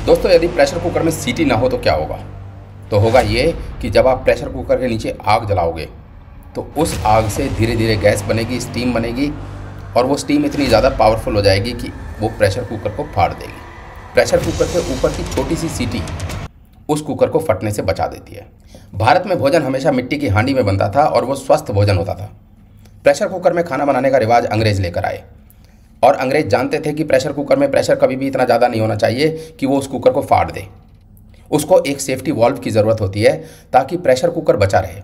दोस्तों, यदि pressure cooker में सीटी ना हो तो क्या होगा? तो होगा ये कि जब आप प्रेशर कुकर के नीचे आग जलाओगे तो उस आग से धीरे धीरे गैस बनेगी, स्टीम बनेगी, और वो स्टीम इतनी ज़्यादा पावरफुल हो जाएगी कि वो प्रेशर कुकर को फाड़ देगी। प्रेशर कुकर के ऊपर की छोटी सी सीटी उस कुकर को फटने से बचा देती है। भारत में भोजन हमेशा मिट्टी की हांडी में बनता था और वो स्वस्थ भोजन होता था। प्रेशर कुकर में खाना बनाने का रिवाज अंग्रेज लेकर आए, और अंग्रेज जानते थे कि प्रेशर कुकर में प्रेशर कभी भी इतना ज़्यादा नहीं होना चाहिए कि वो उस कुकर को फाड़ दे। उसको एक सेफ्टी वॉल्व की ज़रूरत होती है ताकि प्रेशर कुकर बचा रहे।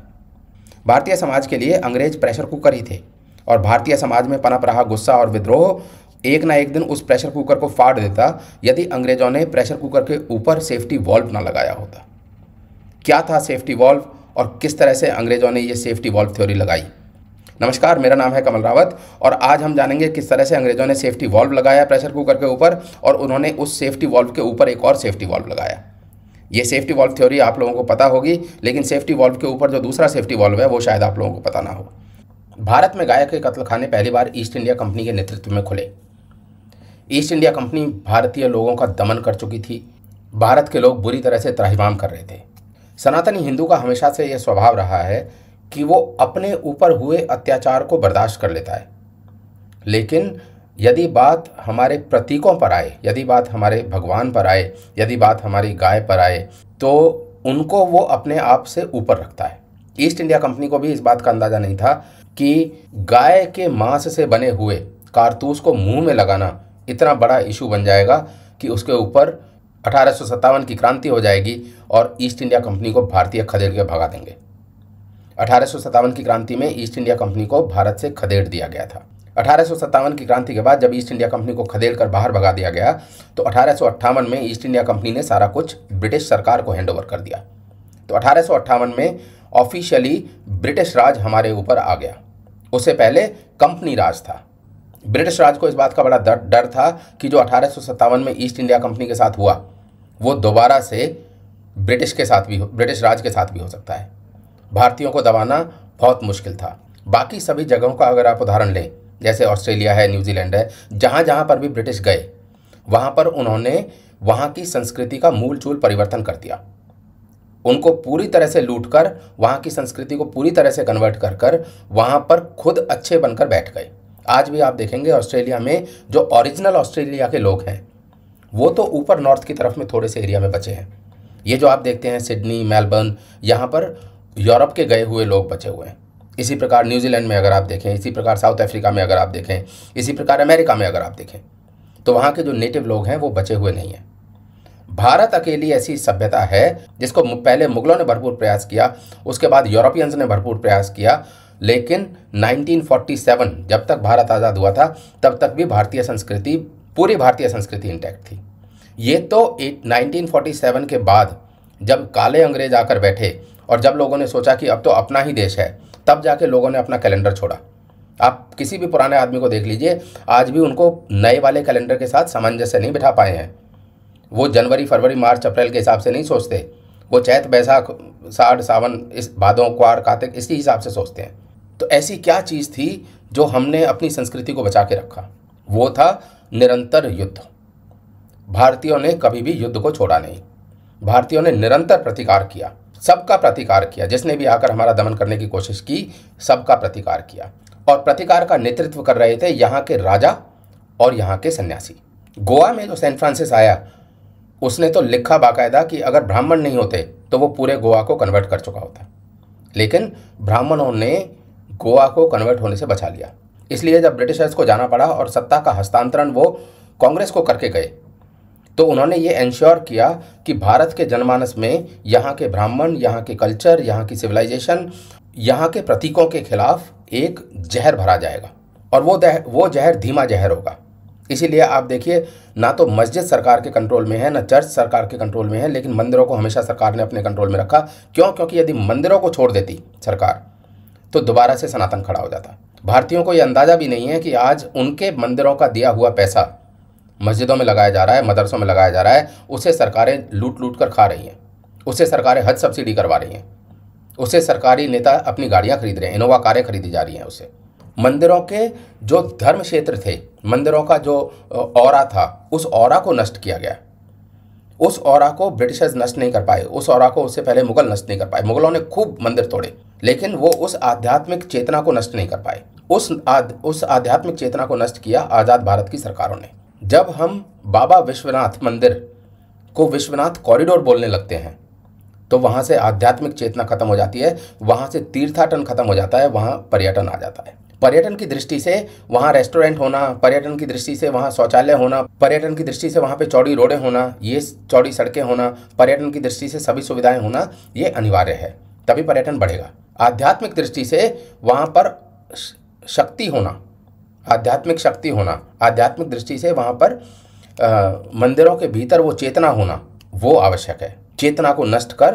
भारतीय समाज के लिए अंग्रेज प्रेशर कुकर ही थे, और भारतीय समाज में पनप रहा गुस्सा और विद्रोह एक ना एक दिन उस प्रेशर कुकर को फाड़ देता यदि अंग्रेजों ने प्रेशर कुकर के ऊपर सेफ्टी वॉल्व ना लगाया होता। क्या था सेफ्टी वॉल्व और किस तरह से अंग्रेजों ने ये सेफ्टी वॉल्व थ्योरी लगाई? नमस्कार, मेरा नाम है कमल रावत और आज हम जानेंगे किस तरह से अंग्रेजों ने सेफ्टी वॉल्व लगाया प्रेशर कुकर के ऊपर, और उन्होंने उस सेफ्टी वॉल्व के ऊपर एक और सेफ्टी वॉल्व लगाया। ये सेफ्टी वॉल्व थ्योरी आप लोगों को पता होगी, लेकिन सेफ्टी वॉल्व के ऊपर जो दूसरा सेफ्टी वॉल्व है वो शायद आप लोगों को पता ना हो। भारत में गाय के कत्लखाने पहली बार ईस्ट इंडिया कंपनी के नेतृत्व में खुले। ईस्ट इंडिया कंपनी भारतीय लोगों का दमन कर चुकी थी। भारत के लोग बुरी तरह से त्राहिमाम कर रहे थे। सनातनी हिंदू का हमेशा से यह स्वभाव रहा है कि वो अपने ऊपर हुए अत्याचार को बर्दाश्त कर लेता है, लेकिन यदि बात हमारे प्रतीकों पर आए, यदि बात हमारे भगवान पर आए, यदि बात हमारी गाय पर आए, तो उनको वो अपने आप से ऊपर रखता है। ईस्ट इंडिया कंपनी को भी इस बात का अंदाज़ा नहीं था कि गाय के मांस से बने हुए कारतूस को मुंह में लगाना इतना बड़ा इशू बन जाएगा कि उसके ऊपर 1857 की क्रांति हो जाएगी और ईस्ट इंडिया कंपनी को भारतीय खदेड़ के भगा देंगे। 1857 की क्रांति में ईस्ट इंडिया कंपनी को भारत से खदेड़ दिया गया था। 1857 की क्रांति के बाद जब ईस्ट इंडिया कंपनी को खदेड़ कर बाहर भगा दिया गया तो 1858 में ईस्ट इंडिया कंपनी ने सारा कुछ ब्रिटिश सरकार को हैंडओवर कर दिया। तो 1858 में ऑफिशियली ब्रिटिश राज हमारे ऊपर आ गया। उससे पहले कंपनी राज था। ब्रिटिश राज को इस बात का बड़ा डर था कि जो 1857 में ईस्ट इंडिया कंपनी के साथ हुआ वो दोबारा से ब्रिटिश राज के साथ भी हो सकता है। भारतीयों को दबाना बहुत मुश्किल था। बाकी सभी जगहों का अगर आप उदाहरण लें, जैसे ऑस्ट्रेलिया है, न्यूजीलैंड है, जहाँ जहाँ पर भी ब्रिटिश गए वहाँ पर उन्होंने वहाँ की संस्कृति का मूल चूल परिवर्तन कर दिया। उनको पूरी तरह से लूट कर, वहाँ की संस्कृति को पूरी तरह से कन्वर्ट कर कर वहाँ पर खुद अच्छे बनकर बैठ गए। आज भी आप देखेंगे ऑस्ट्रेलिया में जो ओरिजिनल ऑस्ट्रेलिया के लोग हैं वो तो ऊपर नॉर्थ की तरफ में थोड़े से एरिया में बचे हैं। ये जो आप देखते हैं सिडनी, मेलबर्न, यहाँ पर यूरोप के गए हुए लोग बचे हुए हैं। इसी प्रकार न्यूजीलैंड में अगर आप देखें, इसी प्रकार साउथ अफ्रीका में अगर आप देखें, इसी प्रकार अमेरिका में अगर आप देखें, तो वहाँ के जो नेटिव लोग हैं वो बचे हुए नहीं हैं। भारत अकेली ऐसी सभ्यता है जिसको पहले मुगलों ने भरपूर प्रयास किया, उसके बाद यूरोपियंस ने भरपूर प्रयास किया, लेकिन 1947 जब तक भारत आज़ाद हुआ था तब तक भी पूरी भारतीय संस्कृति इंटैक्ट थी। ये तो 1947 के बाद जब काले अंग्रेज आकर बैठे और जब लोगों ने सोचा कि अब तो अपना ही देश है, तब जाके लोगों ने अपना कैलेंडर छोड़ा। आप किसी भी पुराने आदमी को देख लीजिए, आज भी उनको नए वाले कैलेंडर के साथ सामंजस्य नहीं बिठा पाए हैं। वो जनवरी, फरवरी, मार्च, अप्रैल के हिसाब से नहीं सोचते। वो चैत, बैसाख, साड़, सावन, इस भादों, क्वार, कार्तिक इसी हिसाब से सोचते हैं। तो ऐसी क्या चीज़ थी जो हमने अपनी संस्कृति को बचा के रखा? वो था निरंतर युद्ध। भारतीयों ने कभी भी युद्ध को छोड़ा नहीं। भारतीयों ने निरंतर प्रतिकार किया, सबका प्रतिकार किया। जिसने भी आकर हमारा दमन करने की कोशिश की, सबका प्रतिकार किया। और प्रतिकार का नेतृत्व कर रहे थे यहाँ के राजा और यहाँ के सन्यासी। गोवा में जो सैन फ्रांसिस आया उसने तो लिखा बाकायदा कि अगर ब्राह्मण नहीं होते तो वो पूरे गोवा को कन्वर्ट कर चुका होता, लेकिन ब्राह्मणों ने गोवा को कन्वर्ट होने से बचा लिया। इसलिए जब ब्रिटिशर्स को जाना पड़ा और सत्ता का हस्तांतरण वो कांग्रेस को करके गए, तो उन्होंने ये एंश्योर किया कि भारत के जनमानस में यहाँ के ब्राह्मण, यहाँ के कल्चर, यहाँ की सिविलाइजेशन, यहाँ के प्रतीकों के खिलाफ एक जहर भरा जाएगा, और वो जहर धीमा जहर होगा। इसीलिए आप देखिए, ना तो मस्जिद सरकार के कंट्रोल में है, ना चर्च सरकार के कंट्रोल में है, लेकिन मंदिरों को हमेशा सरकार ने अपने कंट्रोल में रखा। क्यों? क्योंकि यदि मंदिरों को छोड़ देती सरकार तो दोबारा से सनातन खड़ा हो जाता। भारतीयों को ये अंदाज़ा भी नहीं है कि आज उनके मंदिरों का दिया हुआ पैसा मस्जिदों में लगाया जा रहा है, मदरसों में लगाया जा रहा है, उसे सरकारें लूट लूट कर खा रही हैं। उससे सरकारें हज सब्सिडी करवा रही हैं, उससे सरकारी नेता अपनी गाड़ियाँ खरीद रहे हैं, इनोवा कारें खरीदी जा रही हैं उससे। मंदिरों के जो धर्म क्षेत्र थे, मंदिरों का जो ऑरा था, उस ऑरा को नष्ट किया गया। उस ऑरा को ब्रिटिशर्स नष्ट नहीं कर पाए, उस ऑरा को उससे पहले मुगल नष्ट नहीं कर पाए। मुगलों ने खूब मंदिर तोड़े, लेकिन वो उस आध्यात्मिक चेतना को नष्ट नहीं कर पाए। उस आध्यात्मिक चेतना को नष्ट किया आज़ाद भारत की सरकारों ने। जब हम बाबा विश्वनाथ मंदिर को विश्वनाथ कॉरिडोर बोलने लगते हैं तो वहाँ से आध्यात्मिक चेतना खत्म हो जाती है, वहाँ से तीर्थाटन खत्म हो जाता है, वहाँ पर्यटन आ जाता है। पर्यटन की दृष्टि से वहाँ रेस्टोरेंट होना, पर्यटन की दृष्टि से वहाँ शौचालय होना, पर्यटन की दृष्टि से वहाँ पे चौड़ी रोडें होना, ये चौड़ी सड़कें होना, पर्यटन की दृष्टि से सभी सुविधाएं होना, ये अनिवार्य है, तभी पर्यटन बढ़ेगा। आध्यात्मिक दृष्टि से वहाँ पर शक्ति होना, आध्यात्मिक शक्ति होना, आध्यात्मिक दृष्टि से वहाँ पर मंदिरों के भीतर वो चेतना होना, वो आवश्यक है। चेतना को नष्ट कर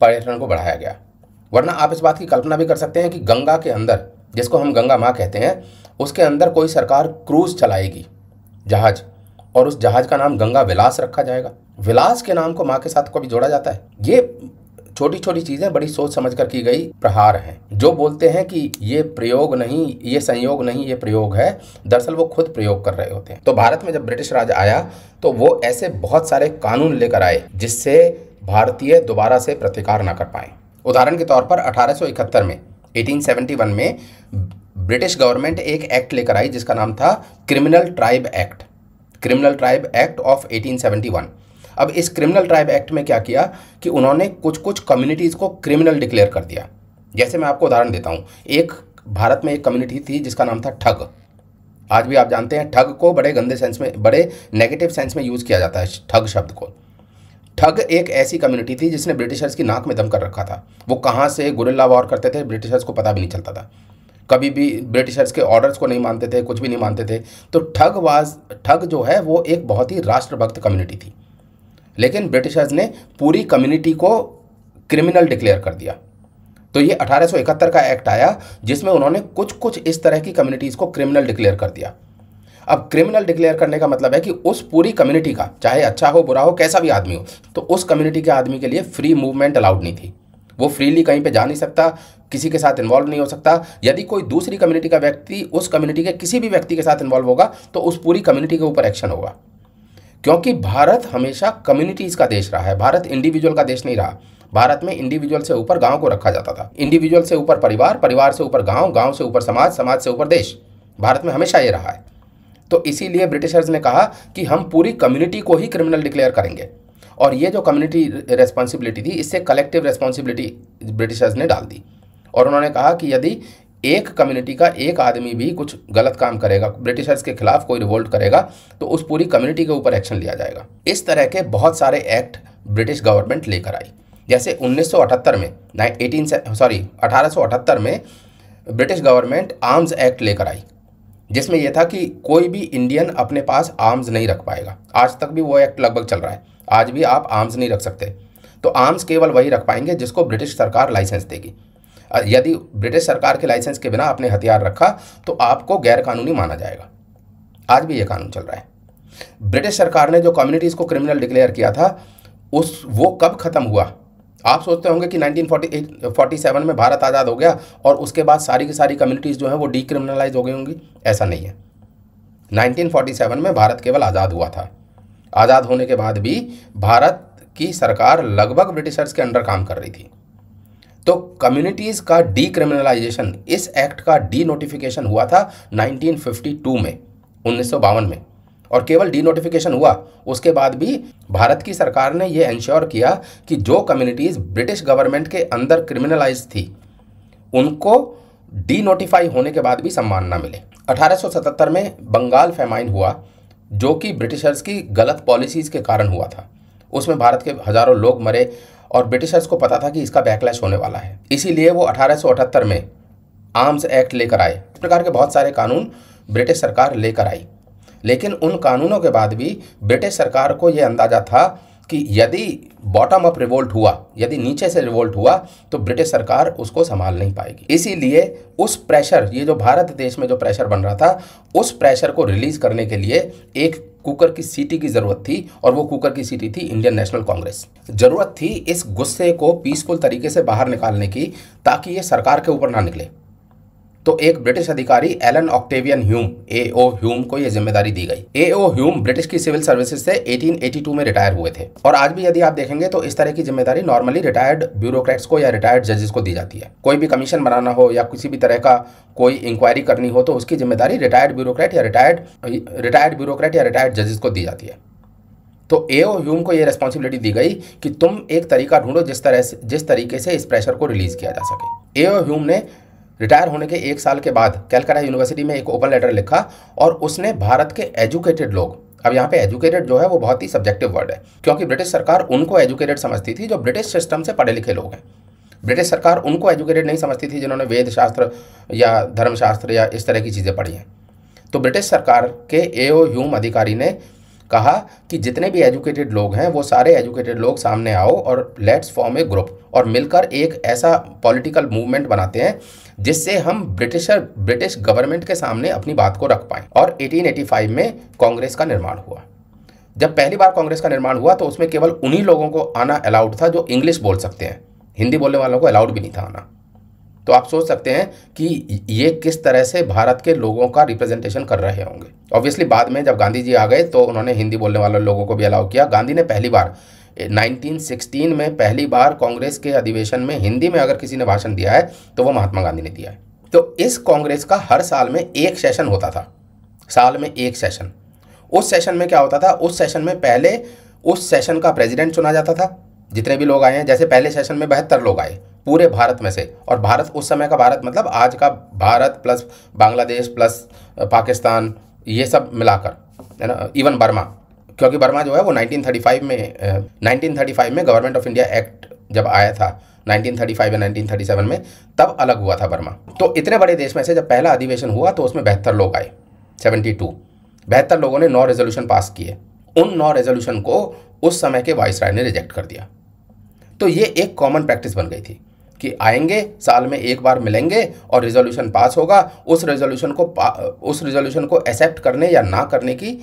पर्यटन को बढ़ाया गया। वरना आप इस बात की कल्पना भी कर सकते हैं कि गंगा के अंदर, जिसको हम गंगा माँ कहते हैं, उसके अंदर कोई सरकार क्रूज चलाएगी, जहाज, और उस जहाज का नाम गंगा विलास रखा जाएगा। विलास के नाम को माँ के साथ कभी जोड़ा जाता है? ये छोटी छोटी चीज़ें बड़ी सोच समझ कर की गई प्रहार हैं। जो बोलते हैं कि ये प्रयोग नहीं, ये संयोग नहीं, ये प्रयोग है, दरअसल वो खुद प्रयोग कर रहे होते हैं। तो भारत में जब ब्रिटिश राज आया तो वो ऐसे बहुत सारे कानून लेकर आए जिससे भारतीय दोबारा से प्रतिकार ना कर पाए। उदाहरण के तौर पर 1871 में 1871 में ब्रिटिश गवर्नमेंट एक एक्ट लेकर आई जिसका नाम था criminal tribe act, criminal tribe act of 1871। अब इस क्रिमिनल ट्राइब एक्ट में क्या किया कि उन्होंने कुछ कुछ कम्युनिटीज़ को क्रिमिनल डिक्लेयर कर दिया। जैसे मैं आपको उदाहरण देता हूँ, एक भारत में एक कम्युनिटी थी जिसका नाम था ठग। आज भी आप जानते हैं ठग को बड़े गंदे सेंस में, बड़े नेगेटिव सेंस में यूज़ किया जाता है ठग शब्द को। ठग एक ऐसी कम्युनिटी थी जिसने ब्रिटिशर्स की नाक में दम कर रखा था। वो कहाँ से गुरिल्ला वॉर करते थे, ब्रिटिशर्स को पता भी नहीं चलता था, कभी भी ब्रिटिशर्स के ऑर्डर्स को नहीं मानते थे, कुछ भी नहीं मानते थे। तो ठग जो है वो एक बहुत ही राष्ट्रभक्त कम्युनिटी थी, लेकिन ब्रिटिशर्स ने पूरी कम्युनिटी को क्रिमिनल डिक्लेयर कर दिया। तो ये 1871 का एक्ट आया जिसमें उन्होंने कुछ कुछ इस तरह की कम्युनिटीज़ को क्रिमिनल डिक्लेयर कर दिया। अब क्रिमिनल डिक्लेयर करने का मतलब है कि उस पूरी कम्युनिटी का, चाहे अच्छा हो बुरा हो कैसा भी आदमी हो, तो उस कम्युनिटी के आदमी के लिए फ्री मूवमेंट अलाउड नहीं थी। वो फ्रीली कहीं पे जा नहीं सकता, किसी के साथ इन्वॉल्व नहीं हो सकता। यदि कोई दूसरी कम्युनिटी का व्यक्ति उस कम्युनिटी के किसी भी व्यक्ति के साथ इन्वॉल्व होगा तो उस पूरी कम्युनिटी के ऊपर एक्शन होगा। क्योंकि भारत हमेशा कम्युनिटीज़ का देश रहा है, भारत इंडिविजुअल का देश नहीं रहा। भारत में इंडिविजुअल से ऊपर गांव को रखा जाता था, इंडिविजुअल से ऊपर परिवार, परिवार से ऊपर गांव, गांव से ऊपर समाज, समाज से ऊपर देश। भारत में हमेशा ये रहा है। तो इसीलिए ब्रिटिशर्स ने कहा कि हम पूरी कम्युनिटी को ही क्रिमिनल डिक्लेयर करेंगे, और ये जो कम्युनिटी रेस्पॉन्सिबिलिटी थी, इससे कलेक्टिव रेस्पॉन्सिबिलिटी ब्रिटिशर्स ने डाल दी। और उन्होंने कहा कि यदि एक कम्युनिटी का एक आदमी भी कुछ गलत काम करेगा, ब्रिटिशर्स के खिलाफ कोई रिवोल्ट करेगा, तो उस पूरी कम्युनिटी के ऊपर एक्शन लिया जाएगा। इस तरह के बहुत सारे एक्ट ब्रिटिश गवर्नमेंट लेकर आई। जैसे 1878 में ब्रिटिश गवर्नमेंट आर्म्स एक्ट लेकर आई, जिसमें यह था कि कोई भी इंडियन अपने पास आर्म्स नहीं रख पाएगा। आज तक भी वो एक्ट लगभग चल रहा है, आज भी आप आर्म्स नहीं रख सकते। तो आर्म्स केवल वही रख पाएंगे जिसको ब्रिटिश सरकार लाइसेंस देगी। यदि ब्रिटिश सरकार के लाइसेंस के बिना आपने हथियार रखा तो आपको गैरकानूनी माना जाएगा। आज भी ये कानून चल रहा है। ब्रिटिश सरकार ने जो कम्युनिटीज़ को क्रिमिनल डिक्लेयर किया था वो कब ख़त्म हुआ? आप सोचते होंगे कि 1947 में भारत आज़ाद हो गया और उसके बाद सारी की सारी कम्युनिटीज़ जो हैं वो डीक्रिमिनलाइज हो गई होंगी। ऐसा नहीं है। 1947 में भारत केवल आज़ाद हुआ था। आज़ाद होने के बाद भी भारत की सरकार लगभग ब्रिटिशर्स के अंडर काम कर रही थी। तो कम्युनिटीज़ का डीक्रिमिनलाइजेशन, इस एक्ट का डी नोटिफिकेशन हुआ था 1952 में, 1952 में, और केवल डी नोटिफिकेशन हुआ। उसके बाद भी भारत की सरकार ने यह इंश्योर किया कि जो कम्युनिटीज़ ब्रिटिश गवर्नमेंट के अंदर क्रिमिनलाइज थी उनको डी नोटिफाई होने के बाद भी सम्मान ना मिले। 1877 में बंगाल फेमाइन हुआ, जो कि ब्रिटिशर्स की गलत पॉलिसीज़ के कारण हुआ था। उसमें भारत के हज़ारों लोग मरे और ब्रिटिशर्स को पता था कि इसका बैकलैश होने वाला है, इसीलिए वो 1878 में आर्म्स एक्ट लेकर आए। इस प्रकार के बहुत सारे कानून ब्रिटिश सरकार लेकर आई, लेकिन उन कानूनों के बाद भी ब्रिटिश सरकार को यह अंदाजा था कि यदि बॉटम अप रिवोल्ट हुआ, यदि नीचे से रिवोल्ट हुआ, तो ब्रिटिश सरकार उसको संभाल नहीं पाएगी। इसीलिए उस प्रेशर, ये जो भारत देश में जो प्रेशर बन रहा था, उस प्रेशर को रिलीज करने के लिए एक कुकर की सीटी की ज़रूरत थी, और वो कुकर की सीटी थी इंडियन नेशनल कांग्रेस। ज़रूरत थी इस गुस्से को पीसफुल तरीके से बाहर निकालने की, ताकि ये सरकार के ऊपर ना निकले। तो एक ब्रिटिश अधिकारी एलन ऑक्टेवियन ह्यूम, एओ ह्यूम को यह जिम्मेदारी दी गई। एओ ह्यूम ब्रिटिश की सिविल सर्विसेज से 1882 में रिटायर हुए थे और आज भी यदि आप देखेंगे तो इस तरह की जिम्मेदारी नॉर्मली रिटायर्ड ब्यूरोक्रेट्स को या रिटायर्ड जजेस को दी जाती है। कोई भी कमीशन बनाना हो या किसी भी तरह का कोई इंक्वायरी करनी हो तो उसकी जिम्मेदारी रिटायर्ड ब्यूरोक्रेट या रिटायर्ड जजेस को दी जाती है। तो एओ ह्यूम को यह रिस्पॉन्सिबिलिटी दी गई कि तुम एक तरीका ढूंढो जिस तरीके से इस प्रेशर को रिलीज किया जा सके। एओ ह्यूम ने रिटायर होने के 1 साल के बाद कैलकाटा यूनिवर्सिटी में एक ओपन लेटर लिखा और उसने भारत के एजुकेटेड लोग, अब यहाँ पे एजुकेटेड जो है वो बहुत ही सब्जेक्टिव वर्ड है क्योंकि ब्रिटिश सरकार उनको एजुकेटेड समझती थी जो ब्रिटिश सिस्टम से पढ़े लिखे लोग हैं। ब्रिटिश सरकार उनको एजुकेटेड नहीं समझती थी जिन्होंने वेद शास्त्र या धर्मशास्त्र या इस तरह की चीज़ें पढ़ी हैं। तो ब्रिटिश सरकार के एओ ह्यूम अधिकारी ने कहा कि जितने भी एजुकेटेड लोग हैं वो सारे एजुकेटेड लोग सामने आओ और लेट्स फॉर्म ए ग्रुप और मिलकर एक ऐसा पॉलिटिकल मूवमेंट बनाते हैं जिससे हम ब्रिटिश गवर्नमेंट के सामने अपनी बात को रख पाएं। और 1885 में कांग्रेस का निर्माण हुआ। जब पहली बार कांग्रेस का निर्माण हुआ तो उसमें केवल उन्हीं लोगों को आना अलाउड था जो इंग्लिश बोल सकते हैं, हिंदी बोलने वालों को अलाउड भी नहीं था आना। तो आप सोच सकते हैं कि ये किस तरह से भारत के लोगों का रिप्रेजेंटेशन कर रहे होंगे। ऑब्वियसली बाद में जब गांधी जी आ गए तो उन्होंने हिंदी बोलने वाले लोगों को भी अलाउ किया। गांधी ने पहली बार 1916 में पहली बार कांग्रेस के अधिवेशन में हिंदी में अगर किसी ने भाषण दिया है तो वो महात्मा गांधी ने दिया है। तो इस कांग्रेस का हर साल में एक सेशन होता था, साल में एक सेशन। उस सेशन में क्या होता था, उस सेशन में पहले उस सेशन का प्रेसिडेंट चुना जाता था। जितने भी लोग आए हैं, जैसे पहले सेशन में 72 लोग आए पूरे भारत में से, और भारत उस समय का भारत मतलब आज का भारत प्लस बांग्लादेश प्लस पाकिस्तान ये सब मिलाकर, है ना, इवन बर्मा, क्योंकि बर्मा जो है वो 1935 में गवर्नमेंट ऑफ इंडिया एक्ट जब आया था 1935 या 1937 में, तब अलग हुआ था बर्मा। तो इतने बड़े देश में से जब पहला अधिवेशन हुआ तो उसमें 72 लोग आए, 72 लोगों ने 9 रेजोल्यूशन पास किए। उन 9 रेजोल्यूशन को उस समय के वाइसराय ने रिजेक्ट कर दिया। तो ये एक कॉमन प्रैक्टिस बन गई थी कि आएंगे, साल में एक बार मिलेंगे और रेजोल्यूशन पास होगा। उस रेजोल्यूशन को एक्सेप्ट करने या ना करने की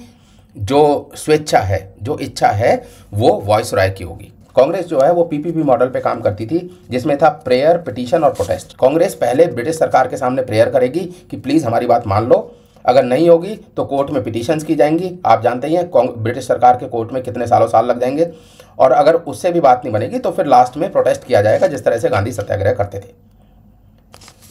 जो स्वेच्छा है, जो इच्छा है, वो वाइसराय की होगी। कांग्रेस जो है वो पीपीपी मॉडल पे काम करती थी जिसमें था प्रेयर, पिटीशन और प्रोटेस्ट। कांग्रेस पहले ब्रिटिश सरकार के सामने प्रेयर करेगी कि प्लीज़ हमारी बात मान लो, अगर नहीं होगी तो कोर्ट में पिटीशंस की जाएंगी। आप जानते ही हैं ब्रिटिश सरकार के कोर्ट में कितने साल लग जाएंगे, और अगर उससे भी बात नहीं बनेगी तो फिर लास्ट में प्रोटेस्ट किया जाएगा, जिस तरह से गांधी सत्याग्रह करते थे।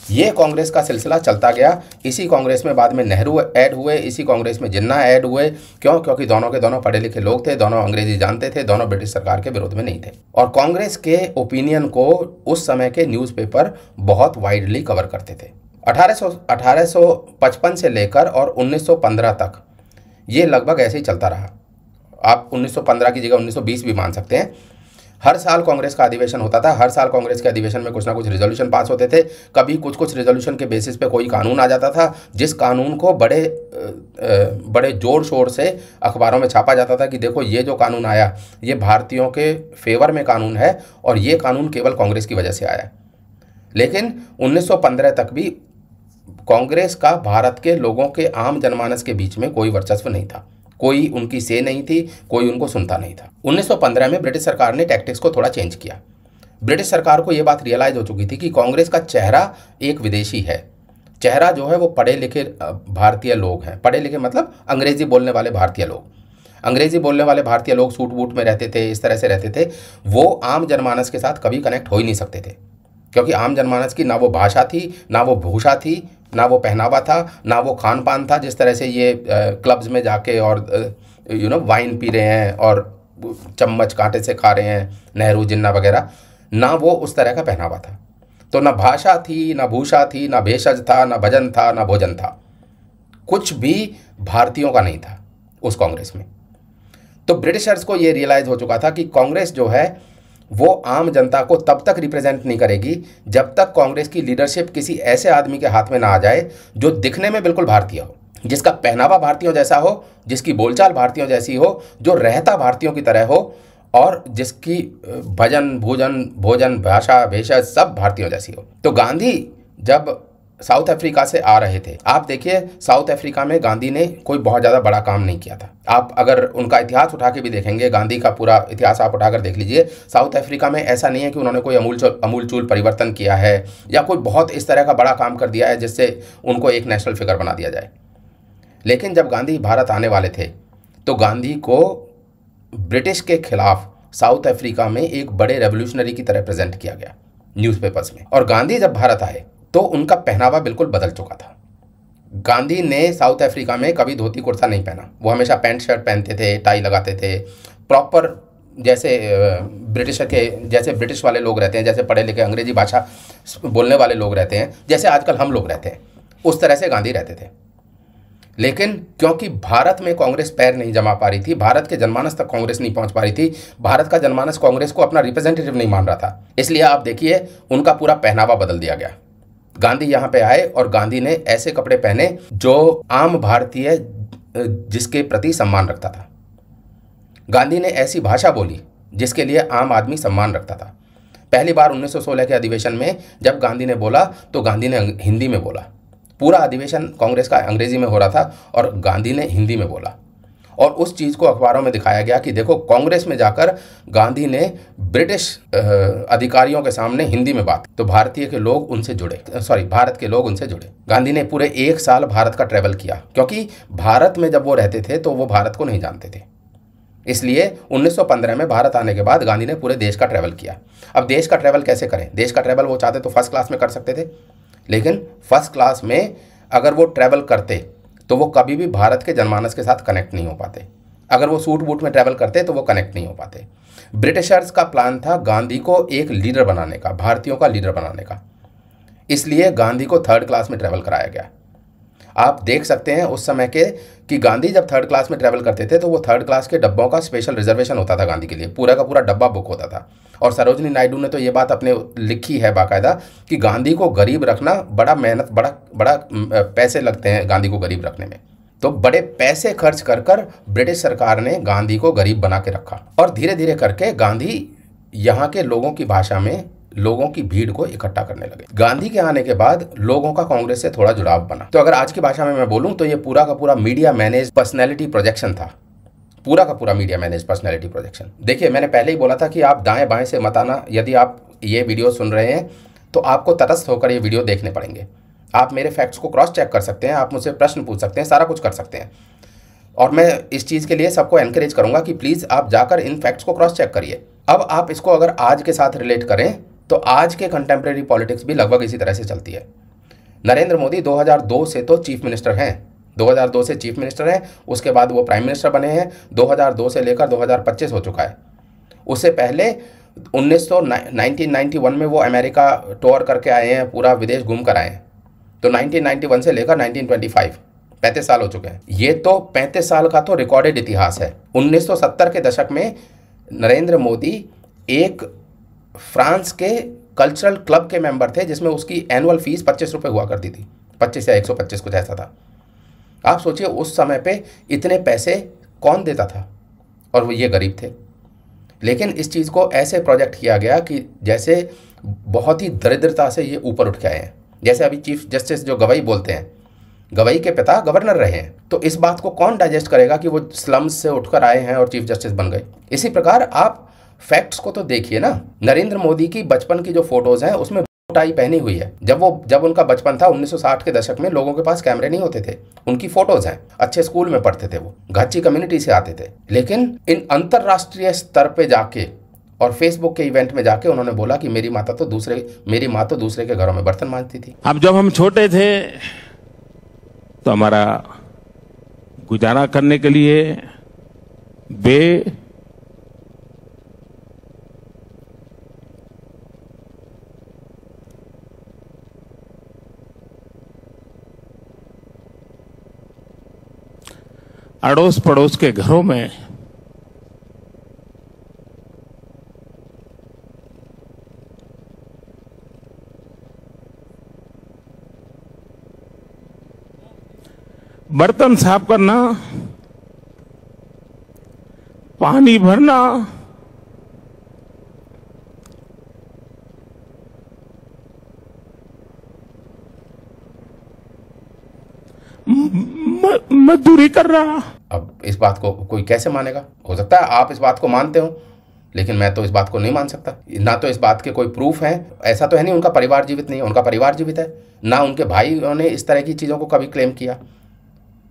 ये कांग्रेस का सिलसिला चलता गया। इसी कांग्रेस में बाद में नेहरू ऐड हुए, इसी कांग्रेस में जिन्ना ऐड हुए। क्यों? क्योंकि दोनों के दोनों पढ़े लिखे लोग थे, दोनों अंग्रेजी जानते थे, दोनों ब्रिटिश सरकार के विरोध में नहीं थे। और कांग्रेस के ओपिनियन को उस समय के न्यूज़पेपर बहुत वाइडली कवर करते थे। 1855 से लेकर और 1915 तक ये लगभग ऐसे ही चलता रहा। आप 1915 की जगह 1920 भी मान सकते हैं। हर साल कांग्रेस का अधिवेशन होता था। हर साल कांग्रेस के अधिवेशन में कुछ ना कुछ रेजोल्यूशन पास होते थे। कभी कुछ रेजोल्यूशन के बेसिस पे कोई कानून आ जाता था, जिस कानून को बड़े जोर शोर से अखबारों में छापा जाता था कि देखो ये जो कानून आया ये भारतीयों के फेवर में कानून है और ये कानून केवल कांग्रेस की वजह से आया। लेकिन 1915 तक भी कांग्रेस का भारत के लोगों के आम जनमानस के बीच में कोई वर्चस्व नहीं था, कोई उनकी से नहीं थी, कोई उनको सुनता नहीं था। 1915 में ब्रिटिश सरकार ने टैक्टिक्स को थोड़ा चेंज किया। ब्रिटिश सरकार को यह बात रियलाइज हो चुकी थी कि कांग्रेस का चेहरा एक विदेशी है। चेहरा जो है वो पढ़े लिखे भारतीय लोग हैं। पढ़े लिखे मतलब अंग्रेजी बोलने वाले भारतीय लोग। अंग्रेजी बोलने वाले भारतीय लोग सूट बूट में रहते थे, इस तरह से रहते थे। वो आम जनमानस के साथ कभी कनेक्ट हो ही नहीं सकते थे, क्योंकि आम जनमानस की ना वो भाषा थी, ना वो भूषा थी, ना वो पहनावा था, ना वो खान पान था। जिस तरह से ये क्लब्स में जाके और वाइन पी रहे हैं और चम्मच कांटे से खा रहे हैं, नेहरू जिन्ना वगैरह, ना वो उस तरह का पहनावा था। तो ना भाषा थी, ना भूषा थी, ना भेषज था, ना भजन था, ना भोजन था। कुछ भी भारतीयों का नहीं था उस कांग्रेस में। तो ब्रिटिशर्स को ये रियलाइज़ हो चुका था कि कांग्रेस जो है वो आम जनता को तब तक रिप्रेजेंट नहीं करेगी जब तक कांग्रेस की लीडरशिप किसी ऐसे आदमी के हाथ में ना आ जाए जो दिखने में बिल्कुल भारतीय हो, जिसका पहनावा भारतीयों जैसा हो, जिसकी बोलचाल भारतीयों जैसी हो, जो रहता भारतीयों की तरह हो, और जिसकी भोजन भाषा भेषज सब भारतीयों जैसी हो। तो गांधी जब साउथ अफ्रीका से आ रहे थे। आप देखिए साउथ अफ्रीका में गांधी ने कोई बहुत ज़्यादा बड़ा काम नहीं किया था। आप अगर उनका इतिहास उठा के भी देखेंगे, गांधी का पूरा इतिहास आप उठाकर देख लीजिए, साउथ अफ्रीका में ऐसा नहीं है कि उन्होंने कोई अमूलचूल परिवर्तन किया है या कोई बहुत इस तरह का बड़ा काम कर दिया है जिससे उनको एक नेशनल फिगर बना दिया जाए। लेकिन जब गांधी भारत आने वाले थे तो गांधी को ब्रिटिश के खिलाफ साउथ अफ्रीका में एक बड़े रेवोल्यूशनरी की तरह प्रेजेंट किया गया न्यूज़पेपर्स में। और गांधी जब भारत आए तो उनका पहनावा बिल्कुल बदल चुका था। गांधी ने साउथ अफ्रीका में कभी धोती कुर्ता नहीं पहना, वो हमेशा पैंट शर्ट पहनते थे, टाई लगाते थे, प्रॉपर जैसे ब्रिटिश वाले लोग रहते हैं, जैसे पढ़े लिखे अंग्रेजी भाषा बोलने वाले लोग रहते हैं, जैसे आजकल हम लोग रहते हैं, उस तरह से गांधी रहते थे। लेकिन क्योंकि भारत में कांग्रेस पैर नहीं जमा पा रही थी, भारत के जनमानस तक कांग्रेस नहीं पहुंच पा रही थी, भारत का जनमानस कांग्रेस को अपना रिप्रेजेंटेटिव नहीं मान रहा था, इसलिए आप देखिए उनका पूरा पहनावा बदल दिया गया। गांधी यहाँ पे आए और गांधी ने ऐसे कपड़े पहने जो आम भारतीय जिसके प्रति सम्मान रखता था। गांधी ने ऐसी भाषा बोली जिसके लिए आम आदमी सम्मान रखता था। पहली बार 1916 के अधिवेशन में जब गांधी ने बोला तो गांधी ने हिंदी में बोला। पूरा अधिवेशन कांग्रेस का अंग्रेजी में हो रहा था और गांधी ने हिंदी में बोला, और उस चीज़ को अखबारों में दिखाया गया कि देखो कांग्रेस में जाकर गांधी ने ब्रिटिश अधिकारियों के सामने हिंदी में बात, तो भारत के लोग उनसे जुड़े। गांधी ने पूरे 1 साल भारत का ट्रैवल किया, क्योंकि भारत में जब वो रहते थे तो वो भारत को नहीं जानते थे। इसलिए 1915 में भारत आने के बाद गांधी ने पूरे देश का ट्रैवल किया। अब देश का ट्रैवल कैसे करें? देश का ट्रैवल वो चाहते तो फर्स्ट क्लास में कर सकते थे, लेकिन फर्स्ट क्लास में अगर वो ट्रैवल करते तो वो कभी भी भारत के जनमानस के साथ कनेक्ट नहीं हो पाते। अगर वो सूट बूट में ट्रैवल करते तो वो कनेक्ट नहीं हो पाते। ब्रिटिशर्स का प्लान था गांधी को एक लीडर बनाने का, भारतीयों का लीडर बनाने का, इसलिए गांधी को 3rd क्लास में ट्रैवल कराया गया। आप देख सकते हैं उस समय के कि गांधी जब 3rd क्लास में ट्रैवल करते थे तो वो 3rd क्लास के डब्बों का स्पेशल रिजर्वेशन होता था गांधी के लिए, पूरा का पूरा डब्बा बुक होता था। और सरोजनी नायडू ने तो ये बात अपने लिखी है बाकायदा कि गांधी को गरीब रखना बड़ा मेहनत, बड़ा पैसे लगते हैं गांधी को गरीब रखने में। तो बड़े पैसे खर्च कर ब्रिटिश सरकार ने गांधी को गरीब बना के रखा, और धीरे धीरे करके गांधी यहाँ के लोगों की भाषा में लोगों की भीड़ को इकट्ठा करने लगे। गांधी के आने के बाद लोगों का कांग्रेस से थोड़ा जुड़ाव बना। तो अगर आज की भाषा में मैं बोलूं तो ये पूरा का पूरा मीडिया मैनेज पर्सनैलिटी प्रोजेक्शन था, पूरा का पूरा मीडिया मैनेज पर्सनैलिटी प्रोजेक्शन। देखिए मैंने पहले ही बोला था कि आप दाएं बाएं से मत आना। यदि आप ये वीडियो सुन रहे हैं तो आपको तटस्थ होकर ये वीडियो देखने पड़ेंगे। आप मेरे फैक्ट्स को क्रॉस चेक कर सकते हैं, आप मुझसे प्रश्न पूछ सकते हैं, सारा कुछ कर सकते हैं, और मैं इस चीज़ के लिए सबको एनकरेज करूंगा कि प्लीज़ आप जाकर इन फैक्ट्स को क्रॉस चेक करिए। अब आप इसको अगर आज के साथ रिलेट करें तो आज के कंटेम्प्रेरी पॉलिटिक्स भी लगभग इसी तरह से चलती है। नरेंद्र मोदी 2002 से तो चीफ मिनिस्टर हैं, 2002 से चीफ मिनिस्टर हैं, उसके बाद वो प्राइम मिनिस्टर बने हैं, 2002 से लेकर 2025 हो चुका है। उससे पहले 1991 में वो अमेरिका टूर करके आए हैं, पूरा विदेश घूम कर आए हैं। तो 1991 से लेकर 1925 35 साल हो चुके हैं। ये तो 35 साल का तो रिकॉर्डेड इतिहास है। 1970 के दशक में नरेंद्र मोदी एक फ्रांस के कल्चरल क्लब के मेंबर थे जिसमें उसकी एनुअल फीस 25 रुपये हुआ करती थी, 25 या 125 कुछ ऐसा था। आप सोचिए उस समय पे इतने पैसे कौन देता था, और वो ये गरीब थे। लेकिन इस चीज़ को ऐसे प्रोजेक्ट किया गया कि जैसे बहुत ही दरिद्रता से ये ऊपर उठ के आए हैं। जैसे अभी चीफ जस्टिस जो गवई बोलते हैं, गवई के पिता गवर्नर रहे हैं, तो इस बात को कौन डाइजेस्ट करेगा कि वो स्लम्स से उठकर आए हैं और चीफ जस्टिस बन गए। इसी प्रकार आप फैक्ट्स को तो देखिए ना। नरेंद्र मोदी की बचपन की जो फोटोज हैं उसमें टाई पहनी हुई है। जब उनका बचपन था 1960 के दशक में, लोगों के पास कैमरे नहीं होते थे, उनकी फोटोज हैं, अच्छे स्कूल में पढ़ते थे, वो घच्ची कम्युनिटी से आते थे। लेकिन इन अंतरराष्ट्रीय स्तर पे जाके और फेसबुक के इवेंट में जाके उन्होंने बोला कि मेरी माँ तो दूसरे के घरों में बर्तन मांजती थी। अब जब हम छोटे थे तो हमारा गुजारा करने के लिए अड़ोस पड़ोस के घरों में बर्तन साफ करना, पानी भरना, मजदूरी कर रहा। अब इस बात को कोई कैसे मानेगा? हो सकता है आप इस बात को मानते हो, लेकिन मैं तो इस बात को नहीं मान सकता। ना तो इस बात के कोई प्रूफ हैं, ऐसा तो है नहीं उनका परिवार जीवित नहीं है, उनका परिवार जीवित है। ना उनके भाइयों ने इस तरह की चीज़ों को कभी क्लेम किया।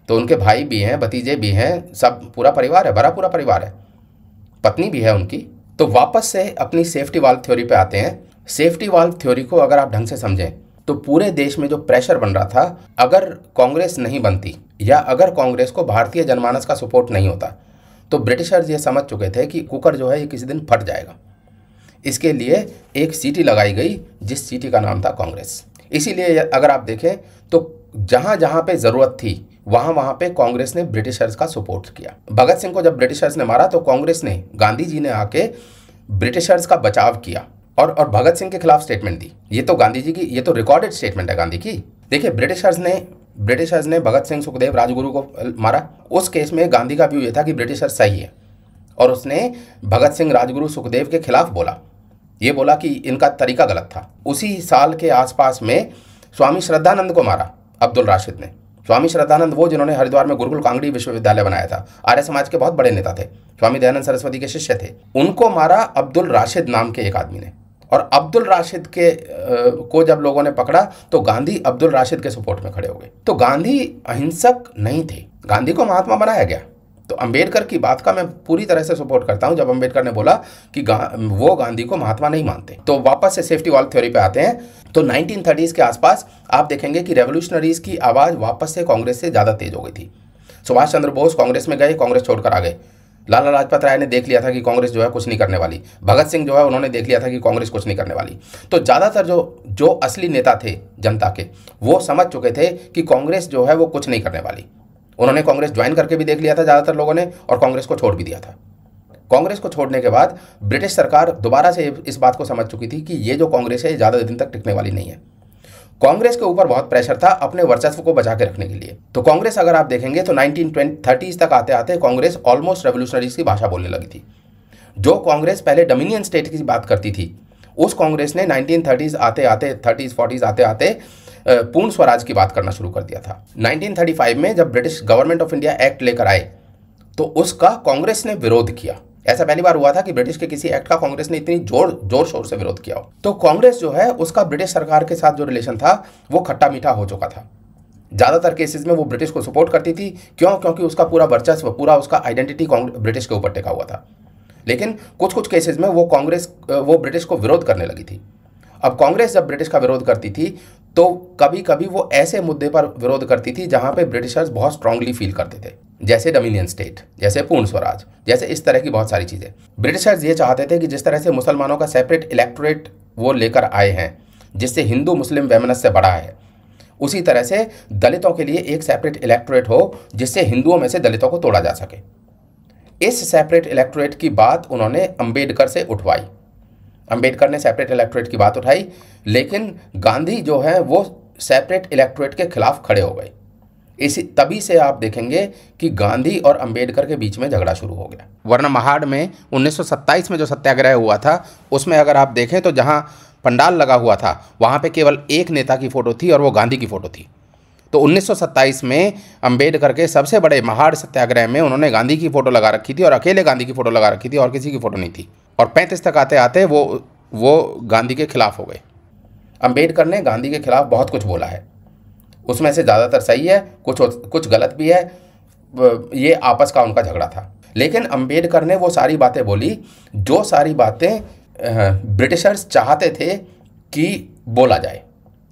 तो उनके भाई भी हैं, भतीजे भी हैं, सब पूरा परिवार है, भरा पूरा परिवार है, पत्नी भी है उनकी। तो वापस से अपनी सेफ्टी वाल्व थ्योरी पे आते हैं। सेफ्टी वाल्व थ्योरी को अगर आप ढंग से समझें तो पूरे देश में जो प्रेशर बन रहा था, अगर कांग्रेस नहीं बनती या अगर कांग्रेस को भारतीय जनमानस का सपोर्ट नहीं होता, तो ब्रिटिशर्स ये समझ चुके थे कि कुकर जो है ये किसी दिन फट जाएगा। इसके लिए एक सीटी लगाई गई, जिस सीटी का नाम था कांग्रेस। इसीलिए अगर आप देखें तो जहाँ जहाँ पे ज़रूरत थी वहाँ पे कांग्रेस ने ब्रिटिशर्स का सपोर्ट किया। भगत सिंह को जब ब्रिटिशर्स ने मारा तो कांग्रेस ने, गांधी जी ने आके ब्रिटिशर्स का बचाव किया और भगत सिंह के खिलाफ स्टेटमेंट दी। ये तो गांधी जी की, ये तो रिकॉर्डेड स्टेटमेंट है गांधी की। देखिए, ब्रिटिशर्स ने भगत सिंह, सुखदेव, राजगुरु को मारा। उस केस में गांधी का व्यू ये था कि ब्रिटिशर्स सही है, और उसने भगत सिंह, राजगुरु, सुखदेव के खिलाफ बोला। ये बोला कि इनका तरीका गलत था। उसी साल के आसपास में स्वामी श्रद्धानंद को मारा अब्दुल राशिद ने। स्वामी श्रद्धानंद वो जिन्होंने हरिद्वार में गुरुकुल कांगड़ी विश्वविद्यालय बनाया था, आर्य समाज के बहुत बड़े नेता थे, स्वामी दयानंद सरस्वती के शिष्य थे। उनको मारा अब्दुल राशिद नाम के एक आदमी ने। और अब्दुल राशिद को जब लोगों ने पकड़ा तो गांधी अब्दुल राशिद के सपोर्ट में खड़े हो गए। तो गांधी अहिंसक नहीं थे, गांधी को महात्मा बनाया गया। तो अंबेडकर की बात का मैं पूरी तरह से सपोर्ट करता हूं, जब अंबेडकर ने बोला कि वो गांधी को महात्मा नहीं मानते। तो वापस से सेफ्टी वॉल्व थ्योरी पे आते हैं। तो 1930s के आसपास आप देखेंगे कि रेवोल्यूशनरीज की आवाज़ वापस से कांग्रेस से ज़्यादा तेज हो गई थी। सुभाष चंद्र बोस कांग्रेस में गए, कांग्रेस छोड़कर आ गए। लाला लाजपत राय ने देख लिया था कि कांग्रेस जो है कुछ नहीं करने वाली। भगत सिंह जो है उन्होंने देख लिया था कि कांग्रेस कुछ नहीं करने वाली। तो ज़्यादातर जो असली नेता थे जनता के, वो समझ चुके थे कि कांग्रेस जो है वो कुछ नहीं करने वाली। उन्होंने कांग्रेस ज्वाइन करके भी देख लिया था ज़्यादातर लोगों ने, और कांग्रेस को छोड़ भी दिया था। कांग्रेस को छोड़ने के बाद ब्रिटिश सरकार दोबारा से इस बात को समझ चुकी थी कि ये जो कांग्रेस है ज़्यादा दिन तक टिकने वाली नहीं है। कांग्रेस के ऊपर बहुत प्रेशर था अपने वर्चस्व को बचा के रखने के लिए। तो कांग्रेस अगर आप देखेंगे तो 1930s तक आते आते कांग्रेस ऑलमोस्ट रेवोल्यूशनरीज की भाषा बोलने लगी थी। जो कांग्रेस पहले डोमिनियन स्टेट की बात करती थी, उस कांग्रेस ने 1930s आते आते 30s 40s आते आते पूर्ण स्वराज की बात करना शुरू कर दिया था। 1935 में जब British government of India act लेकर आए तो उसका कांग्रेस ने विरोध किया। ऐसा पहली बार हुआ था कि ब्रिटिश के किसी एक्ट का कांग्रेस ने इतनी जोर शोर से विरोध किया हो। तो कांग्रेस जो है उसका ब्रिटिश सरकार के साथ जो रिलेशन था वो खट्टा मीठा हो चुका था। ज़्यादातर केसेस में वो ब्रिटिश को सपोर्ट करती थी। क्यों? क्योंकि उसका पूरा वर्चस्व, पूरा उसका आइडेंटिटी ब्रिटिश के ऊपर टिका हुआ था। लेकिन कुछ केसेस में वो ब्रिटिश को विरोध करने लगी थी। अब कांग्रेस जब ब्रिटिश का विरोध करती थी तो कभी कभी वो ऐसे मुद्दे पर विरोध करती थी जहां पे ब्रिटिशर्स बहुत स्ट्रांगली फील करते थे, जैसे डोमिनियन स्टेट, जैसे पूर्ण स्वराज, जैसे इस तरह की बहुत सारी चीज़ें। ब्रिटिशर्स ये चाहते थे कि जिस तरह से मुसलमानों का सेपरेट इलेक्टोरेट वो लेकर आए हैं, जिससे हिंदू मुस्लिम वैमनस्य बढ़ा है, उसी तरह से दलितों के लिए एक सेपरेट इलेक्टोरेट हो जिससे हिंदुओं में से दलितों को तोड़ा जा सके। इस सेपरेट इलेक्टोरेट की बात उन्होंने अंबेडकर से उठवाई। अंबेडकर ने सेपरेट इलेक्टोरेट की बात उठाई, लेकिन गांधी जो है वो सेपरेट इलेक्टोरेट के खिलाफ खड़े हो गए। तभी से आप देखेंगे कि गांधी और अंबेडकर के बीच में झगड़ा शुरू हो गया। वरना महाड़ में 1927 में जो सत्याग्रह हुआ था उसमें अगर आप देखें तो जहां पंडाल लगा हुआ था वहां पे केवल एक नेता की फ़ोटो थी और वो गांधी की फ़ोटो थी। तो 1927 में अंबेडकर के सबसे बड़े महाड़ सत्याग्रह में उन्होंने गांधी की फ़ोटो लगा रखी थी और अकेले गांधी की फ़ोटो लगा रखी थी और किसी की फ़ोटो नहीं थी। और 35 तक आते आते वो गांधी के खिलाफ हो गए। अंबेडकर ने गांधी के खिलाफ बहुत कुछ बोला है, उसमें से ज़्यादातर सही है, कुछ गलत भी है। ये आपस का उनका झगड़ा था। लेकिन अंबेडकर ने वो सारी बातें बोली जो सारी बातें ब्रिटिशर्स चाहते थे कि बोला जाए।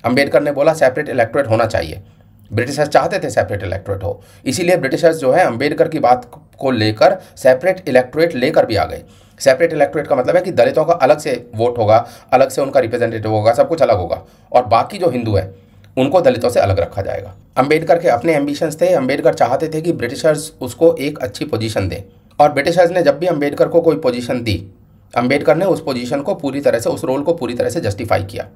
अंबेडकर ने बोला सेपरेट इलेक्टोरेट होना चाहिए। ब्रिटिशर्स चाहते थे सेपरेट इलेक्टोरेट हो, इसीलिए ब्रिटिशर्स जो है अंबेडकर की बात को लेकर सेपरेट इलेक्टोरेट लेकर भी आ गए। सेपरेट इलेक्टोरेट का मतलब है कि दलितों का अलग से वोट होगा, अलग से उनका रिप्रेजेंटेटिव होगा, सब कुछ अलग होगा, और बाकी जो हिंदू हैं उनको दलितों से अलग रखा जाएगा। अंबेडकर के अपने एम्बिशंस थे। अंबेडकर चाहते थे कि ब्रिटिशर्स उसको एक अच्छी पोजीशन दें, और ब्रिटिशर्स ने जब भी अंबेडकर को कोई पोजीशन दी, अंबेडकर ने उस पोजीशन को पूरी तरह से, उस रोल को पूरी तरह से जस्टिफाई किया।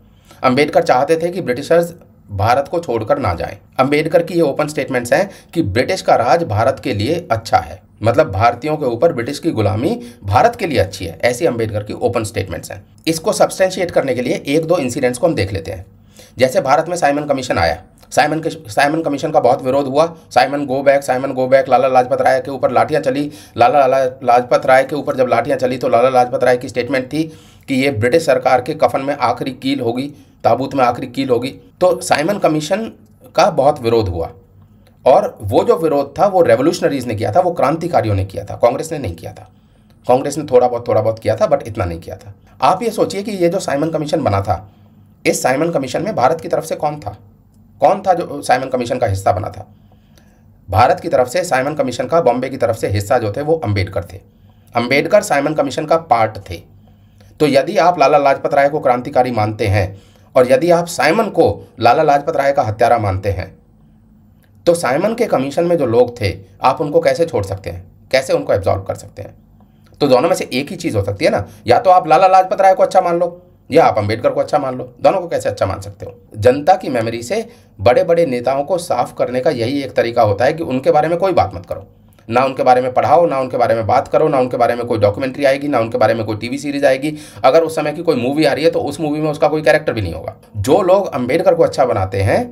अंबेडकर चाहते थे कि ब्रिटिशर्स भारत को छोड़कर ना जाएं। अंबेडकर की ये ओपन स्टेटमेंट्स हैं कि ब्रिटिश का राज भारत के लिए अच्छा है, मतलब भारतीयों के ऊपर ब्रिटिश की गुलामी भारत के लिए अच्छी है। ऐसी अंबेडकर की ओपन स्टेटमेंट्स हैं। इसको सब्सटेंशिएट करने के लिए एक दो इंसिडेंट्स को हम देख लेते हैं। जैसे भारत में साइमन कमीशन आया, साइमन कमीशन का बहुत विरोध हुआ, Simon go back, Lala Lajpat Rai के ऊपर लाठियां चली। लाला लाजपत राय के ऊपर जब लाठियां चली तो लाला लाजपत राय की स्टेटमेंट थी कि ये ब्रिटिश सरकार के कफन में आखिरी कील होगी, ताबूत में आखिरी कील होगी। तो साइमन कमीशन का बहुत विरोध हुआ, और वो जो विरोध था वो रेवोल्यूशनरीज ने किया था, वो क्रांतिकारियों ने किया था, कांग्रेस ने नहीं किया था। कांग्रेस ने थोड़ा बहुत किया था, बट इतना नहीं किया था। आप ये सोचिए कि ये जो साइमन कमीशन बना था, इस साइमन कमीशन में भारत की तरफ से कौन था जो साइमन कमीशन का हिस्सा बना था? भारत की तरफ से साइमन कमीशन का बॉम्बे की तरफ से हिस्सा जो थे वो अंबेडकर थे। अंबेडकर साइमन कमीशन का पार्ट थे। तो यदि आप लाला लाजपत राय को क्रांतिकारी मानते हैं और यदि आप साइमन को लाला लाजपत राय का हत्यारा मानते हैं, तो साइमन के कमीशन में जो लोग थे आप उनको कैसे छोड़ सकते हैं, कैसे उनको एब्जॉर्ब कर सकते हैं? तो दोनों में से एक ही चीज़ हो सकती है ना, या तो आप लाला लाजपत राय को अच्छा मान लो या आप अंबेडकर को अच्छा मान लो। दोनों को कैसे अच्छा मान सकते हो? जनता की मेमोरी से बड़े बड़े नेताओं को साफ करने का यही एक तरीका होता है कि उनके बारे में कोई बात मत करो, ना उनके बारे में पढ़ाओ, ना उनके बारे में बात करो, ना उनके बारे में कोई डॉक्यूमेंट्री आएगी, ना उनके बारे में कोई टीवी सीरीज आएगी। अगर उस समय की कोई मूवी आ रही है तो उस मूवी में उसका कोई कैरेक्टर भी नहीं होगा। जो लोग अंबेडकर को अच्छा बनाते हैं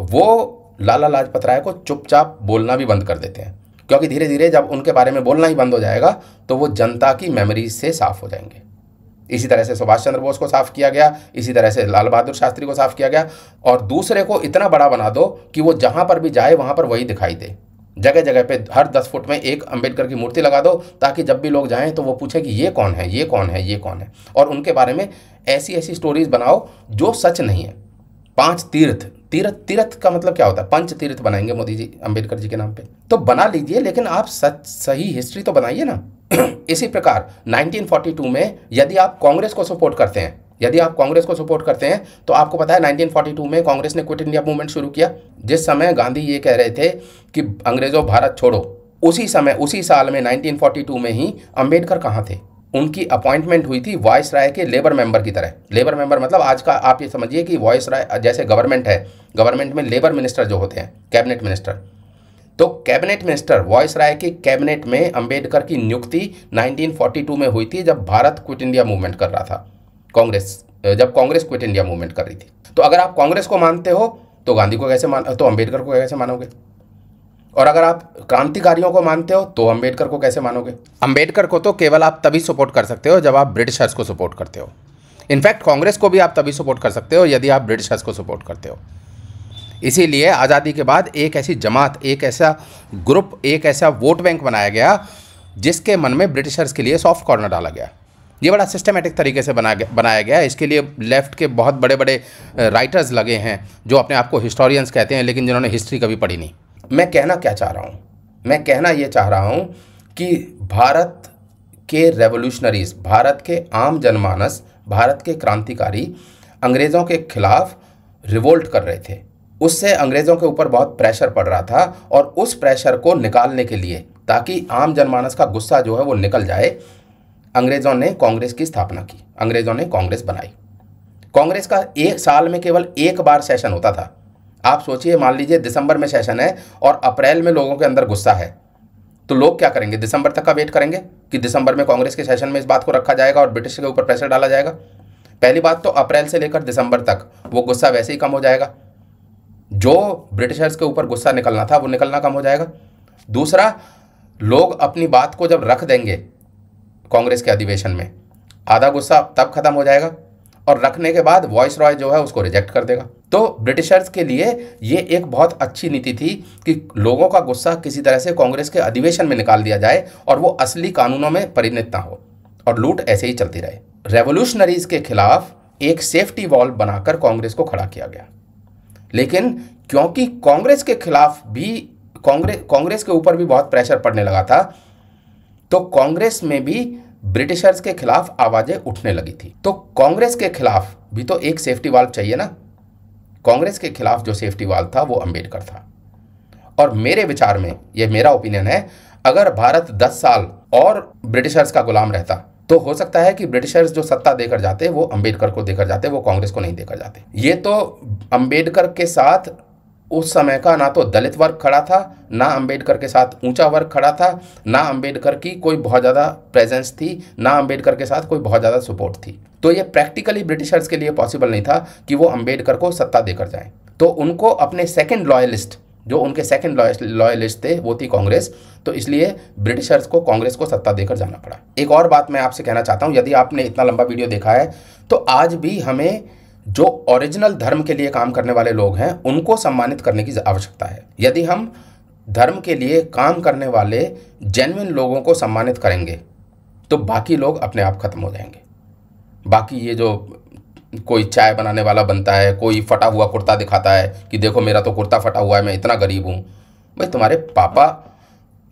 वो लाला लाजपत राय को चुपचाप बोलना भी बंद कर देते हैं, क्योंकि धीरे धीरे जब उनके बारे में बोलना ही बंद हो जाएगा तो वो जनता की मेमोरी से साफ हो जाएंगे। इसी तरह से सुभाष चंद्र बोस को साफ किया गया, इसी तरह से लाल बहादुर शास्त्री को साफ किया गया। और दूसरे को इतना बड़ा बना दो कि वो जहां पर भी जाए वहां पर वही दिखाई दे। जगह जगह पे हर 10 फुट में एक अंबेडकर की मूर्ति लगा दो, ताकि जब भी लोग जाएं तो वो पूछें कि ये कौन है, ये कौन है, ये कौन है। और उनके बारे में ऐसी ऐसी स्टोरीज बनाओ जो सच नहीं है। 5 तीर्थ का मतलब क्या होता है? 5 तीर्थ बनाएंगे मोदी जी अंबेडकर जी के नाम पे। तो बना लीजिए, लेकिन आप सही हिस्ट्री तो बनाइए ना। इसी प्रकार 1942 में यदि आप कांग्रेस को सपोर्ट करते हैं, तो आपको पता है 1942 में कांग्रेस ने क्विट इंडिया मूवमेंट शुरू किया। जिस समय गांधी ये कह रहे थे कि अंग्रेजों भारत छोड़ो, उसी साल में 1942 में ही अंबेडकर कहाँ थे? उनकी अपॉइंटमेंट हुई थी वॉइस राय के लेबर मेंबर की तरह। लेबर मेंबर मतलब आज का आप ये समझिए कि वॉइस राय जैसे गवर्नमेंट है, गवर्नमेंट में लेबर मिनिस्टर जो होते हैं, कैबिनेट मिनिस्टर, तो कैबिनेट मिनिस्टर वॉइस राय के कैबिनेट में अंबेडकर की नियुक्ति 1942 में हुई थी, जब भारत क्विट इंडिया मूवमेंट कर रहा था। जब कांग्रेस क्विट इंडिया मूवमेंट कर रही थी। तो अगर आप कांग्रेस को मानते हो तो गांधी को तो अंबेडकर को कैसे मानोगे? और अगर आप क्रांतिकारियों को मानते हो तो अंबेडकर को कैसे मानोगे? अंबेडकर को तो केवल आप तभी सपोर्ट कर सकते हो जब आप ब्रिटिशर्स को सपोर्ट करते हो। इनफैक्ट कांग्रेस को भी आप तभी सपोर्ट कर सकते हो यदि आप ब्रिटिशर्स को सपोर्ट करते हो। इसीलिए आज़ादी के बाद एक ऐसी जमात, एक ऐसा ग्रुप, एक ऐसा वोट बैंक बनाया गया जिसके मन में ब्रिटिशर्स के लिए सॉफ्ट कॉर्नर डाला गया। ये बड़ा सिस्टमेटिक तरीके से बनाया गया। इसके लिए लेफ्ट के बहुत बड़े बड़े राइटर्स लगे हैं जो अपने आप को हिस्टोरियंस कहते हैं, लेकिन जिन्होंने हिस्ट्री कभी पढ़ी नहीं। मैं कहना क्या चाह रहा हूँ? मैं कहना ये चाह रहा हूँ कि भारत के रेवोल्यूशनरीज, भारत के आम जनमानस, भारत के क्रांतिकारी अंग्रेज़ों के खिलाफ रिवोल्ट कर रहे थे। उससे अंग्रेज़ों के ऊपर बहुत प्रेशर पड़ रहा था, और उस प्रेशर को निकालने के लिए, ताकि आम जनमानस का गुस्सा जो है वो निकल जाए, अंग्रेज़ों ने कांग्रेस की स्थापना की, अंग्रेज़ों ने कांग्रेस बनाई। कांग्रेस का एक साल में केवल एक बार सेशन होता था। आप सोचिए, मान लीजिए दिसंबर में सेशन है और अप्रैल में लोगों के अंदर गुस्सा है, तो लोग क्या करेंगे? दिसंबर तक का वेट करेंगे कि दिसंबर में कांग्रेस के सेशन में इस बात को रखा जाएगा और ब्रिटिश के ऊपर प्रेशर डाला जाएगा। पहली बात तो अप्रैल से लेकर दिसंबर तक वो गुस्सा वैसे ही कम हो जाएगा, जो ब्रिटिशर्स के ऊपर गुस्सा निकलना था वो निकलना कम हो जाएगा। दूसरा, लोग अपनी बात को जब रख देंगे कांग्रेस के अधिवेशन में, आधा गुस्सा तब खत्म हो जाएगा, और रखने के बाद वॉइस रॉय जो है उसको रिजेक्ट कर देगा। तो ब्रिटिशर्स के लिए ये एक बहुत अच्छी नीति थी कि लोगों का गुस्सा किसी तरह से कांग्रेस के अधिवेशन में निकाल दिया जाए और वो असली कानूनों में परिणत ना हो, और लूट ऐसे ही चलती रहे। रेवोल्यूशनरीज के खिलाफ एक सेफ्टी वॉल बनाकर कांग्रेस को खड़ा किया गया, लेकिन क्योंकि कांग्रेस के खिलाफ भी कांग्रेस के ऊपर भी बहुत प्रेशर पड़ने लगा था, तो कांग्रेस में भी ब्रिटिशर्स के खिलाफ आवाजें उठने लगी थी। तो कांग्रेस के खिलाफ भी तो एक सेफ्टी वाल्व चाहिए ना। कांग्रेस के खिलाफ जो सेफ्टी वाल्व था वो अंबेडकर था। और मेरे विचार में, ये मेरा ओपिनियन है, अगर भारत 10 साल और ब्रिटिशर्स का गुलाम रहता तो हो सकता है कि ब्रिटिशर्स जो सत्ता देकर जाते वो अंबेडकर को देकर जाते, वो कांग्रेस को नहीं देकर जाते। ये तो अंबेडकर के साथ उस समय का ना तो दलित वर्ग खड़ा था, ना अंबेडकर के साथ ऊंचा वर्ग खड़ा था, ना अंबेडकर की कोई बहुत ज़्यादा प्रेजेंस थी, ना अंबेडकर के साथ कोई बहुत ज़्यादा सपोर्ट थी। तो ये प्रैक्टिकली ब्रिटिशर्स के लिए पॉसिबल नहीं था कि वो अंबेडकर को सत्ता देकर जाएं। तो उनको अपने सेकंड लॉयलिस्ट, जो उनके सेकंड लॉयलिस्ट थे, वो थी कांग्रेस। तो इसलिए ब्रिटिशर्स को कांग्रेस को सत्ता देकर जाना पड़ा। एक और बात मैं आपसे कहना चाहता हूँ, यदि आपने इतना लंबा वीडियो देखा है तो आज भी हमें जो ओरिजिनल धर्म के लिए काम करने वाले लोग हैं उनको सम्मानित करने की आवश्यकता है। यदि हम धर्म के लिए काम करने वाले जेन्युइन लोगों को सम्मानित करेंगे तो बाकी लोग अपने आप खत्म हो जाएंगे। बाकी ये जो कोई चाय बनाने वाला बनता है, कोई फटा हुआ कुर्ता दिखाता है कि देखो मेरा तो कुर्ता फटा हुआ है, मैं इतना गरीब हूँ। भाई तुम्हारे पापा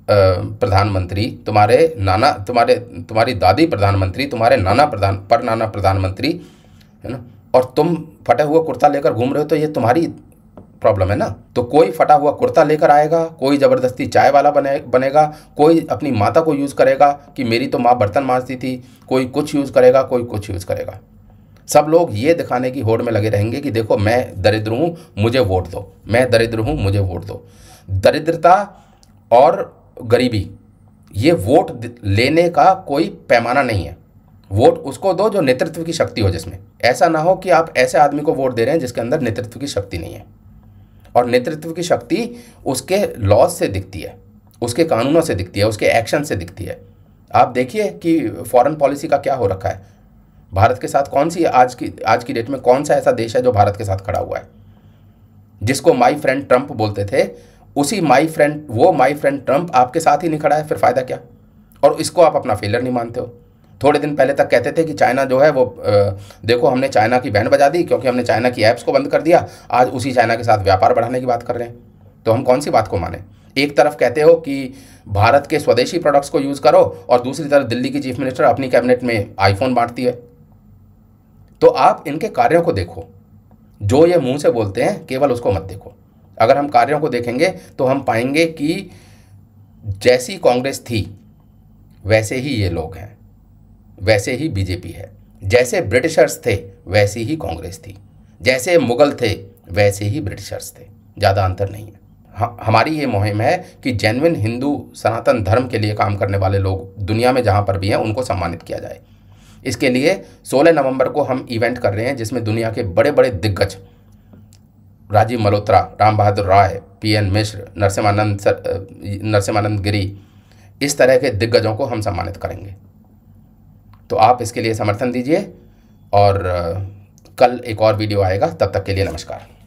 प्रधानमंत्री, तुम्हारे नाना, तुम्हारी दादी प्रधानमंत्री, तुम्हारे नाना प्रधानमंत्री, है ना, और तुम फटा हुआ कुर्ता लेकर घूम रहे हो, तो ये तुम्हारी प्रॉब्लम है ना। तो कोई फटा हुआ कुर्ता लेकर आएगा, कोई ज़बरदस्ती चाय वाला बनेगा, कोई अपनी माता को यूज़ करेगा कि मेरी तो माँ बर्तन मांजती थी, कोई कुछ यूज़ करेगा, कोई कुछ यूज़ करेगा। सब लोग ये दिखाने की होड़ में लगे रहेंगे कि देखो मैं दरिद्र हूँ, मुझे वोट दो, मैं दरिद्र हूँ, मुझे वोट दो। दरिद्रता और गरीबी, ये वोट लेने का कोई पैमाना नहीं है। वोट उसको दो जो नेतृत्व की शक्ति हो जिसमें। ऐसा ना हो कि आप ऐसे आदमी को वोट दे रहे हैं जिसके अंदर नेतृत्व की शक्ति नहीं है। और नेतृत्व की शक्ति उसके लॉज से दिखती है, उसके कानूनों से दिखती है, उसके एक्शन से दिखती है। आप देखिए कि फॉरेन पॉलिसी का क्या हो रखा है। भारत के साथ कौन सी आज की डेट में कौन सा ऐसा देश है जो भारत के साथ खड़ा हुआ है? जिसको माई फ्रेंड ट्रंप बोलते थे, उसी माई फ्रेंड ट्रंप आपके साथ ही नहीं खड़ा है, फिर फायदा क्या? और इसको आप अपना फेलियर नहीं मानते हो। थोड़े दिन पहले तक कहते थे कि चाइना जो है वो देखो हमने चाइना की बैंड बजा दी क्योंकि हमने चाइना की ऐप्स को बंद कर दिया। आज उसी चाइना के साथ व्यापार बढ़ाने की बात कर रहे हैं। तो हम कौन सी बात को माने? एक तरफ कहते हो कि भारत के स्वदेशी प्रोडक्ट्स को यूज़ करो और दूसरी तरफ दिल्ली की चीफ मिनिस्टर अपनी कैबिनेट में आईफोन बांटती है। तो आप इनके कार्यों को देखो, जो ये मुंह से बोलते हैं केवल उसको मत देखो। अगर हम कार्यों को देखेंगे तो हम पाएंगे कि जैसी कांग्रेस थी वैसे ही ये लोग हैं, वैसे ही बीजेपी है। जैसे ब्रिटिशर्स थे वैसी ही कांग्रेस थी, जैसे मुगल थे वैसे ही ब्रिटिशर्स थे, ज़्यादा अंतर नहीं है। हमारी ये मुहिम है कि जेन्युइन हिंदू सनातन धर्म के लिए काम करने वाले लोग दुनिया में जहाँ पर भी हैं उनको सम्मानित किया जाए। इसके लिए 16 नवंबर को हम इवेंट कर रहे हैं जिसमें दुनिया के बड़े बड़े दिग्गज, राजीव मल्होत्रा, राम बहादुर राय, PN मिश्र, नरसिम्हानंद गिरी, इस तरह के दिग्गजों को हम सम्मानित करेंगे। तो आप इसके लिए समर्थन दीजिए और कल एक और वीडियो आएगा। तब तक के लिए नमस्कार।